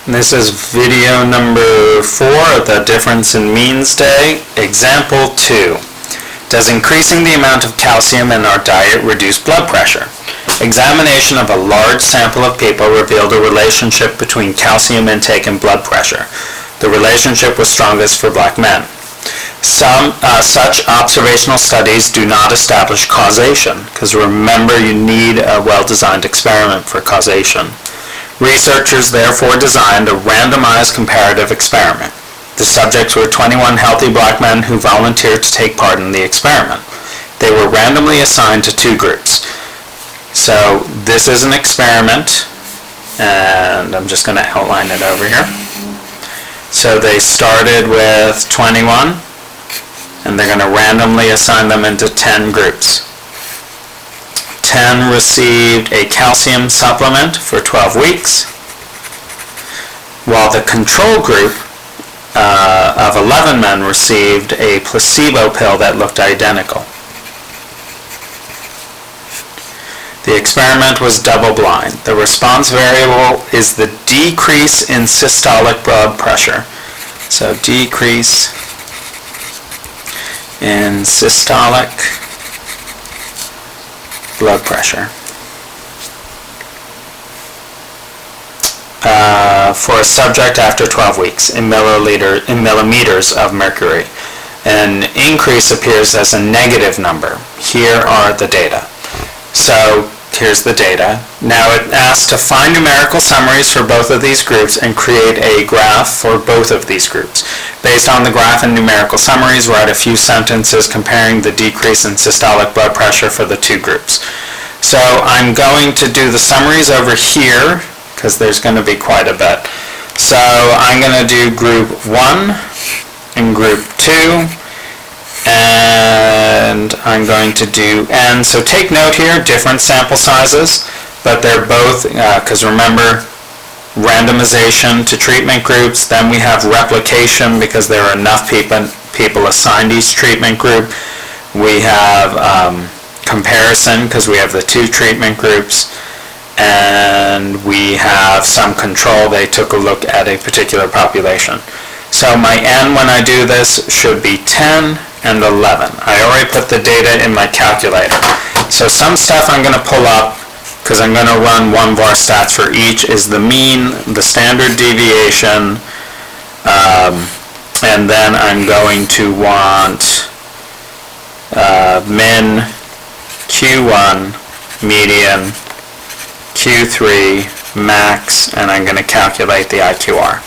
This is video number 4 of the Difference in Means Day. Example 2. Does increasing the amount of calcium in our diet reduce blood pressure? Examination of a large sample of people revealed a relationship between calcium intake and blood pressure. The relationship was strongest for black men. Such observational studies do not establish causation, because remember, you need a well-designed experiment for causation. Researchers therefore designed a randomized comparative experiment. The subjects were 21 healthy black men who volunteered to take part in the experiment. They were randomly assigned to 2 groups. So this is an experiment, and I'm just going to outline it over here. So they started with 21, and they're going to randomly assign them into 10 groups. 10 received a calcium supplement for 12 weeks, while the control group of 11 men received a placebo pill that looked identical. The experiment was double-blind. The response variable is the decrease in systolic blood pressure. So decrease in systolic blood pressure for a subject after 12 weeks in millimeters of mercury. An increase appears as a negative number. Here are the data. So here's the data. Now it asks to find numerical summaries for both of these groups and create a graph for both of these groups. Based on the graph and numerical summaries, write a few sentences comparing the decrease in systolic blood pressure for the 2 groups. So I'm going to do the summaries over here because there's going to be quite a bit. So I'm going to do group 1 and group 2. And I'm going to do N. So take note here, different sample sizes, but they're both, because remember, randomization to treatment groups, then we have replication because there are enough people assigned each treatment group. We have comparison because we have the 2 treatment groups, and we have some control. They took a look at a particular population. So my N when I do this should be 10 and 11. I already put the data in my calculator. So some stuff I'm going to pull up because I'm going to run 1 var stats for each is the mean, the standard deviation, and then I'm going to want min, Q1, median, Q3, max, and I'm going to calculate the IQR.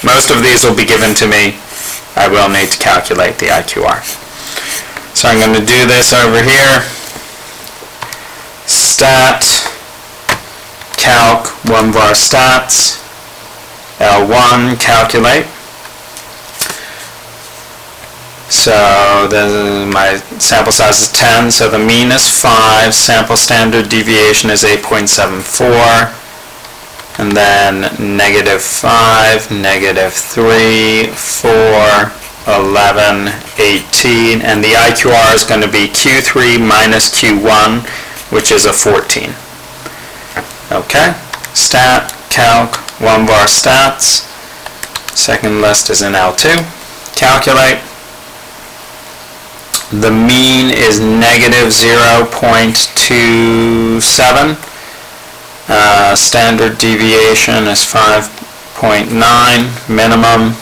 Most of these will be given to me. I will need to calculate the IQR. So I'm going to do this over here. Stat, calc, 1 var stats, L1, calculate. So my sample size is 10, so the mean is 5, sample standard deviation is 8.74. And then -5, -3, 4, 11, 18, and the IQR is going to be Q3 minus Q1, which is a 14. Okay, stat, calc, 1 var stats. Second list is in L2. Calculate. The mean is -0.27. Standard deviation is 5.9, minimum,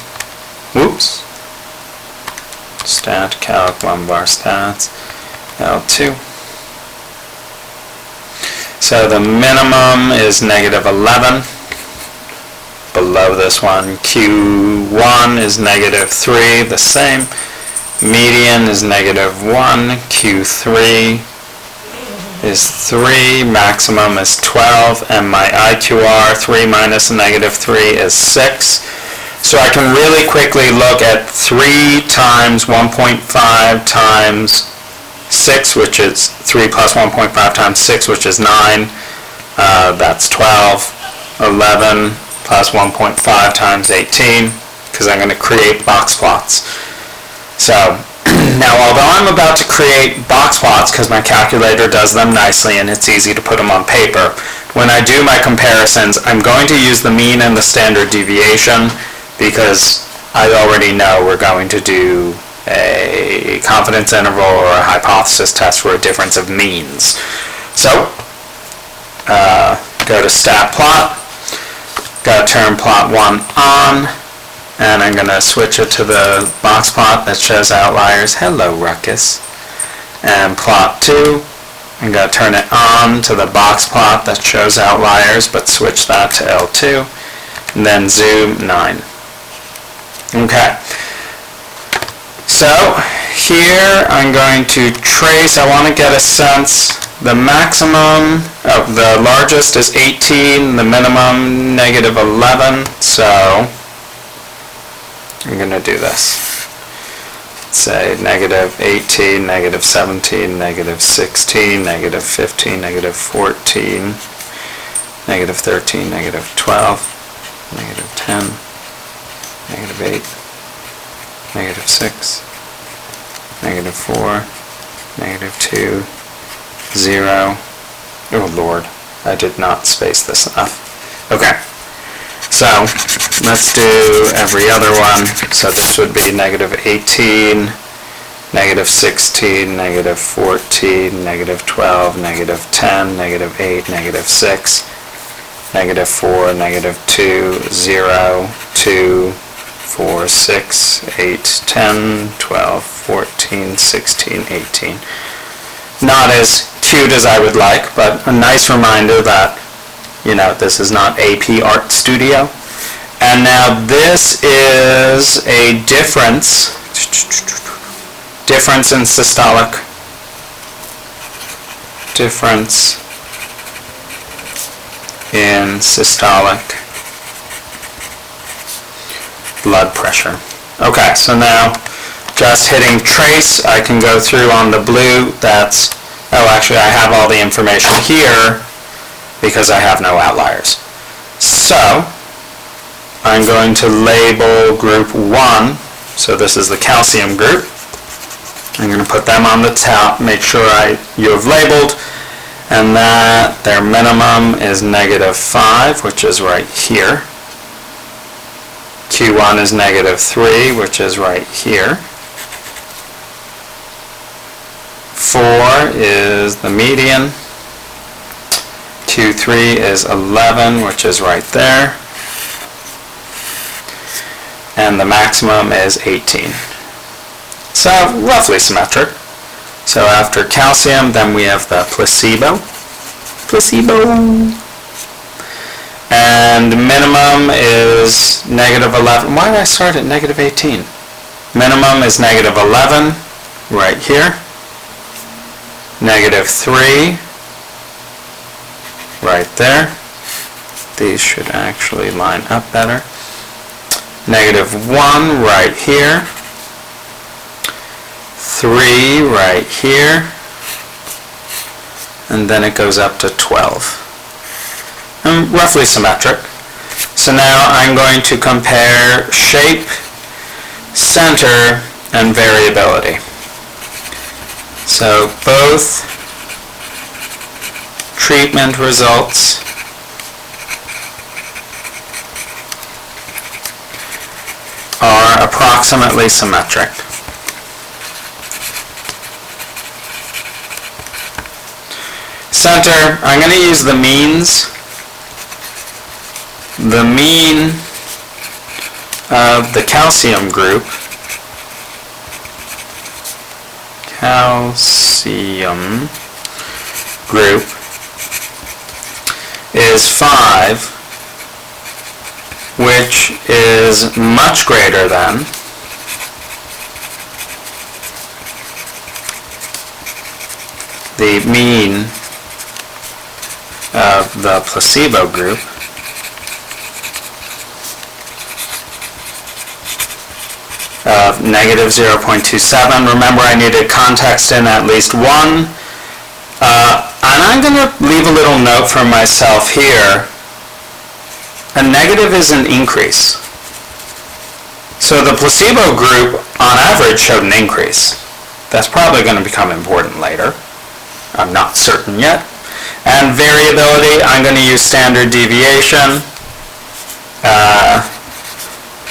whoops, stat, calc, 1 var stats, L2. So the minimum is -11, below this one. Q1 is -3, the same. Median is -1, Q3 is 3, maximum is 12, and my IQR, 3 minus -3 is 6. So I can really quickly look at 3 times 1.5 times 6, which is 3 plus 1.5 times 6, which is 9. That's 12. 11 plus 1.5 times 18, because I'm going to create box plots. So now, although I'm about to create box plots because my calculator does them nicely and it's easy to put them on paper, when I do my comparisons, I'm going to use the mean and the standard deviation because I already know we're going to do a confidence interval or a hypothesis test for a difference of means. So, go to stat plot, got to turn plot 1 on, and I'm going to switch it to the box plot that shows outliers. Hello, Ruckus. And plot 2, I'm going to turn it on to the box plot that shows outliers, but switch that to L2, and then zoom 9. Okay. So, here I'm going to trace, I want to get a sense, the maximum, the largest is 18, the minimum negative 11, so I'm going to do this. Say negative 18, negative 17, negative 16, negative 15, negative 14, negative 13, negative 12, negative 10, negative 8, negative 6, negative 4, negative 2, 0. Oh Lord, I did not space this enough. Okay. So, let's do every other one. So this would be negative 18, negative 16, negative 14, negative 12, negative 10, negative 8, negative 6, negative 4, negative 2, 0, 2, 4, 6, 8, 10, 12, 14, 16, 18. Not as cute as I would like, but a nice reminder that this is not AP Art Studio. And now this is a difference in systolic, blood pressure. Okay, so now just hitting trace, I can go through on the blue. Actually I have all the information here because I have no outliers. So, I'm going to label group 1, so this is the calcium group. I'm going to put them on the top, make sure you have labeled, and that their minimum is negative 5, which is right here. Q1 is negative 3, which is right here. 4 is the median. Q3 is 11, which is right there. And the maximum is 18. So roughly symmetric. So after calcium, then we have the placebo. And minimum is negative 11. Why did I start at negative 18? Minimum is negative 11, right here. Negative 3, right there. These should actually line up better. Negative 1 right here. 3 right here. And then it goes up to 12. And roughly symmetric. So now I'm going to compare shape, center, and variability. So both treatment results are approximately symmetric. Center, I'm going to use the means. The mean of the calcium group is 5, which is much greater than the mean of the placebo group, of negative 0.27. Remember, I needed context in at least 1. And I'm going to leave a little note for myself here. A negative is an increase. So the placebo group, on average, showed an increase. That's probably going to become important later. I'm not certain yet. And variability, I'm going to use standard deviation.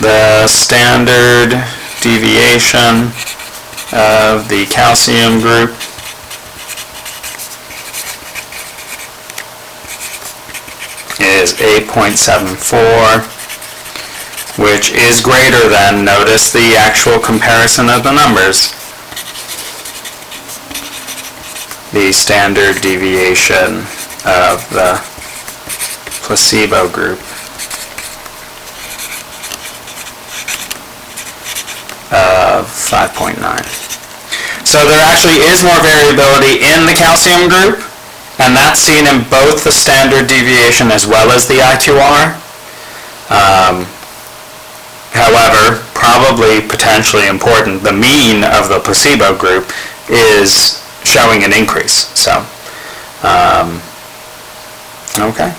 The standard deviation of the calcium group is 8.74, which is greater than, notice the actual comparison of the numbers, the standard deviation of the placebo group of 5.9. So there actually is more variability in the calcium group, and that's seen in both the standard deviation as well as the I2R. However, probably potentially important, the mean of the placebo group is showing an increase. So, okay.